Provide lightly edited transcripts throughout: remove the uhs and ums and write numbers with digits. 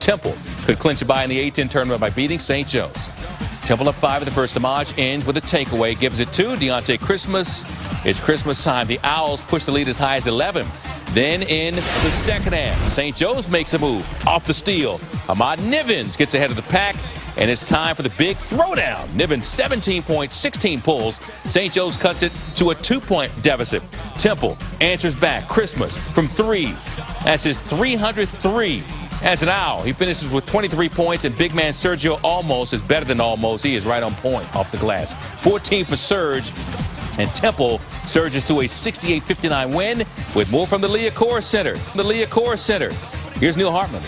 Temple could clinch a bye in the A-10 tournament by beating St. Joe's. Temple up 5 in the first. Samaj ends with a takeaway, gives it to Deontay Christmas. It's Christmas time. The Owls push the lead as high as 11. Then in the second half, St. Joe's makes a move off the steal. Ahmad Nivens gets ahead of the pack, and it's time for the big throwdown. Nivens 17 points, 16 pulls. St. Joe's cuts it to a 2-point deficit. Temple answers back. Christmas from 3. That's his 303. As an Owl, he finishes with 23 points, and big man Sergio Almost is better than Almost. He is right on point off the glass. 14 for Serge, and Temple surges to a 68-59 win with more from the Liacouras Center. The Liacouras Center. Here's Neil Hartman.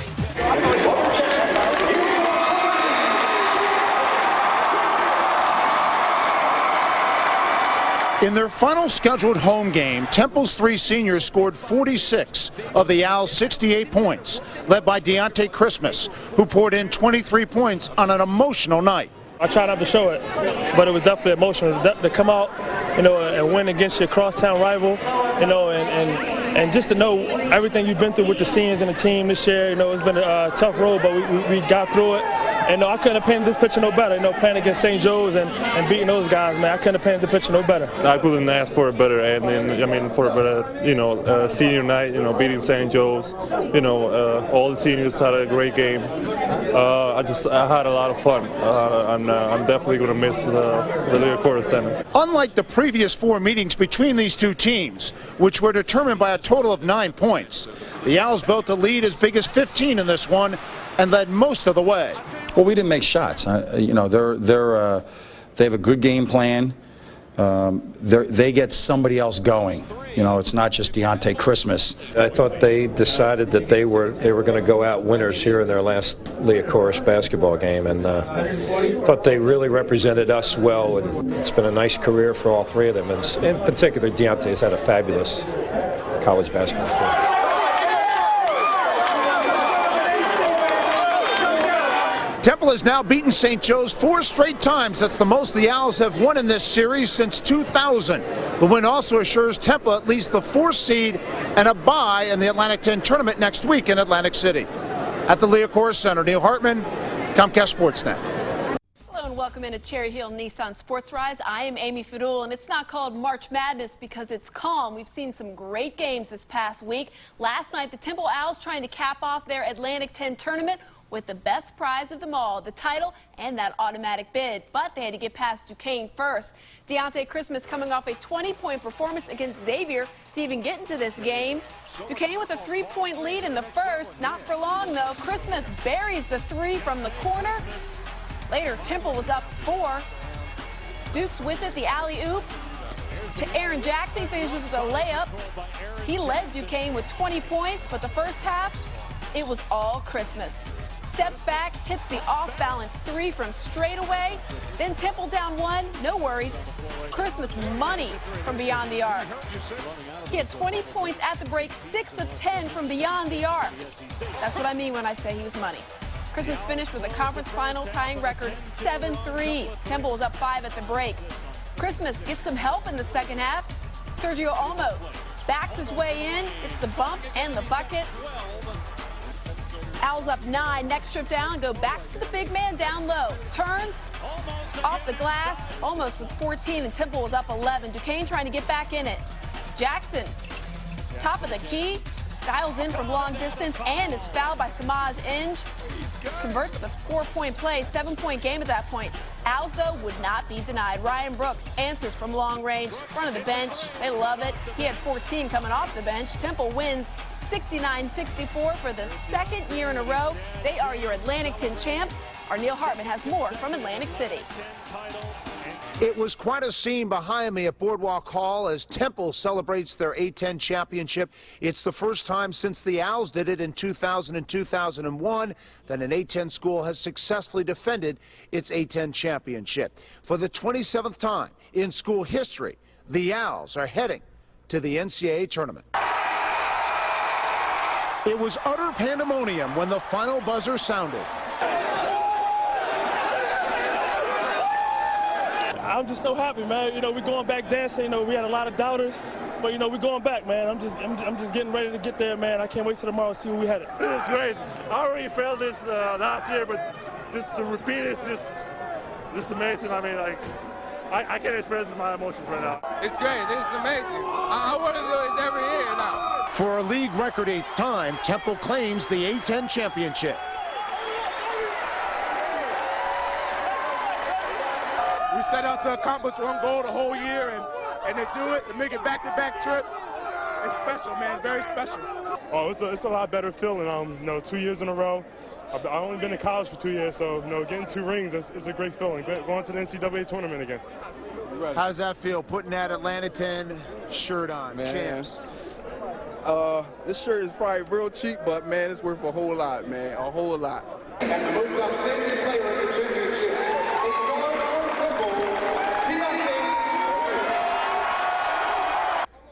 In their final scheduled home game, Temple's 3 seniors scored 46 of the Owls' 68 points, led by Deontay Christmas, who poured in 23 points on an emotional night. I try not to show it, but it was definitely emotional to come out, and win against your crosstown rival, and just to know everything you've been through with the seniors and the team this year. It's been a tough road, but we got through it. And I couldn't have painted this picture no better. Playing against St. Joe's and beating those guys, man, I couldn't have painted the picture no better. I couldn't ask for a better, and then for a better, senior night, beating St. Joe's. All the seniors had a great game. I had a lot of fun. I'm definitely going to miss the Liacouras Center. Unlike the previous 4 meetings between these two teams, which were determined by a total of 9 points, the Owls built a lead as big as 15 in this one and led most of the way. Well, we didn't make shots. They have a good game plan. They get somebody else going. It's not just Deontay Christmas. I thought they decided that they were going to go out winners here in their last Liacouras basketball game, and thought they really represented us well. And it's been a nice career for all 3 of them. And in particular, Deontay has had a fabulous college basketball career. Temple has now beaten St. Joe's 4 straight times. That's the most the Owls have won in this series since 2000. The win also assures Temple at least the 4th seed and a bye in the Atlantic 10 tournament next week in Atlantic City. At the Liacouras Center, Neil Hartman, Comcast Sports Net. Hello and welcome into Cherry Hill Nissan Sports Rise. I am Amy Fadul, and it's not called March Madness because it's calm. We've seen some great games this past week. Last night, the Temple Owls trying to cap off their Atlantic 10 tournament with the best prize of them all, the title and that automatic bid. But they had to get past Duquesne first. Deontay Christmas coming off a 20-point performance against Xavier to even get into this game. Duquesne with a 3-point lead in the first. Not for long, though. Christmas buries the 3 from the corner. Later, Temple was up 4. Dukes with it, the alley-oop to Aaron Jackson, finishes with a layup. He led Duquesne with 20 points, but the first half, it was all Christmas. Steps back, hits the off-balance 3 from straight away. Then Temple down 1, no worries. Christmas money from beyond the arc. He had 20 points at the break, 6 of 10 from beyond the arc. That's what I mean when I say he was money. Christmas finished with a conference final tying record 7 threes. Temple was up 5 at the break. Christmas gets some help in the second half. Sergio Almost backs his way in, gets the bump and the bucket. Owls up 9, next trip down, go back to the big man down low. Turns off the glass, Almost with 14, and Temple was up 11. Duquesne trying to get back in it. Jackson, top of the key, dials in from long distance and is fouled by Samaj Inge. Converts the 4-point play, 7-point game at that point. Owls, though, would not be denied. Ryan Brooks answers from long range, front of the bench. They love it. He had 14 coming off the bench. Temple wins 69-64 for the 2nd year in a row. They are your Atlantic 10 champs. Our Neil Hartman has more from Atlantic City. It was quite a scene behind me at Boardwalk Hall as Temple celebrates their A-10 championship. It's the first time since the Owls did it in 2000 and 2001 that an A-10 school has successfully defended its A-10 championship. For the 27th time in school history, the Owls are heading to the NCAA tournament. It was utter pandemonium when the final buzzer sounded. I I'm just so happy, man. You know, we're going back dancing. You know, we had a lot of doubters, but you know, we're going back, man. I'm just getting ready to get there, man. I can't wait till tomorrow to see where we headed. It's great. I already felt this last year, but just to repeat it, it's just amazing. I mean, like, I can't express my emotions right now. It's great. This is amazing. I want to do this every year now. For a league record 8th time, Temple claims the A-10 championship. We set out to accomplish one goal the whole year, and to do it, to make it back-to-back trips, it's special, man. It's very special. Oh, it's a lot better feeling. You know, 2 years in a row. I've only been in college for 2 years, so you know, getting 2 rings is a great feeling. Going to the NCAA tournament again. How's that feel, putting that Atlanta 10 shirt on, man. champs? This shirt is probably real cheap, but man, it's worth a whole lot, man, a whole lot. And the most outstanding player of the championship, a guard from Temple,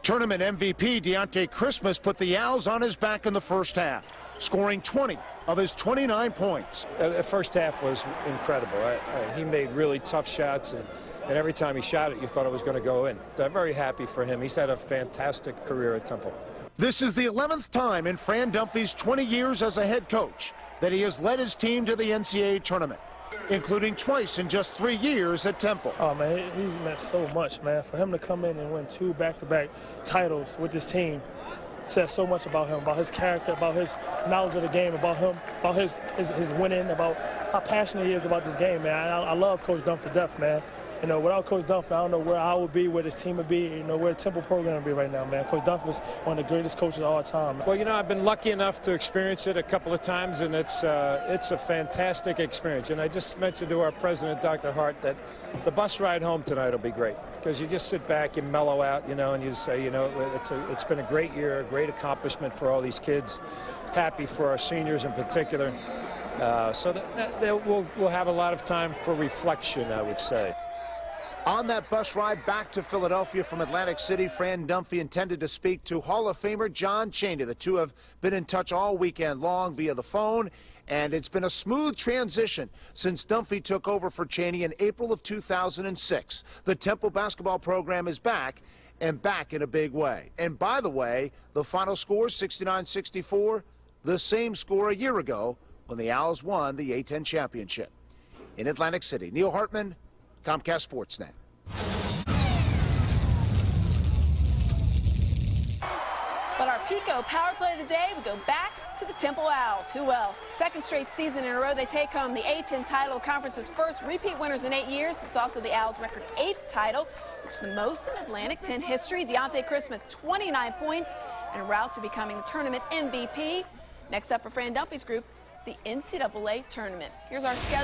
Tournament MVP Deontay Christmas put the Owls on his back in the first half, scoring 20 of his 29 points. The first half was incredible. He made really tough shots, and every time he shot it, you thought it was going to go in. I'm very happy for him. He's had a fantastic career at Temple. This is the 11th time in Fran Dunphy's 20 years as a head coach that he has led his team to the NCAA tournament, including twice in just 3 years at Temple. Oh, man, he's meant so much, man. For him to come in and win 2 back-to-back titles with this team says so much about him, about his character, about his knowledge of the game, about him, about his winning, about how passionate he is about this game, man. I love Coach Dunphy to death, man. You know, without Coach Dunphy, I don't know where I would be, where this team would be, you know, where the Temple program would be right now, man. Coach Dunphy is one of the greatest coaches of all time. Well, you know, I've been lucky enough to experience it a couple of times, and it's a fantastic experience. And I just mentioned to our president, Dr. Hart, that the bus ride home tonight will be great, because you just sit back, you mellow out, you know, and you say, you know, it's been a great year, a great accomplishment for all these kids. Happy for our seniors in particular. So that we'll have a lot of time for reflection, I would say. On that bus ride back to Philadelphia from Atlantic City, Fran Dunphy intended to speak to Hall of Famer John Chaney. The two have been in touch all weekend long via the phone, and it's been a smooth transition since Dunphy took over for Chaney in April of 2006. The Temple basketball program is back, and back in a big way. And by the way, the final score, 69-64, the same score a year ago when the Owls won the A-10 championship. In Atlantic City, Neil Hartman, Comcast Sports Net. But our Pico power play today, we go back to the Temple Owls. Who else? Second straight season in a row, they take home the A-10 title, conference's first repeat winners in 8 years. It's also the Owls' record 8th title, which is the most in Atlantic 10 history. Deontay Christmas, 29 points, and a route to becoming the tournament MVP. Next up for Fran Dunphy's group, the NCAA tournament. Here's our schedule.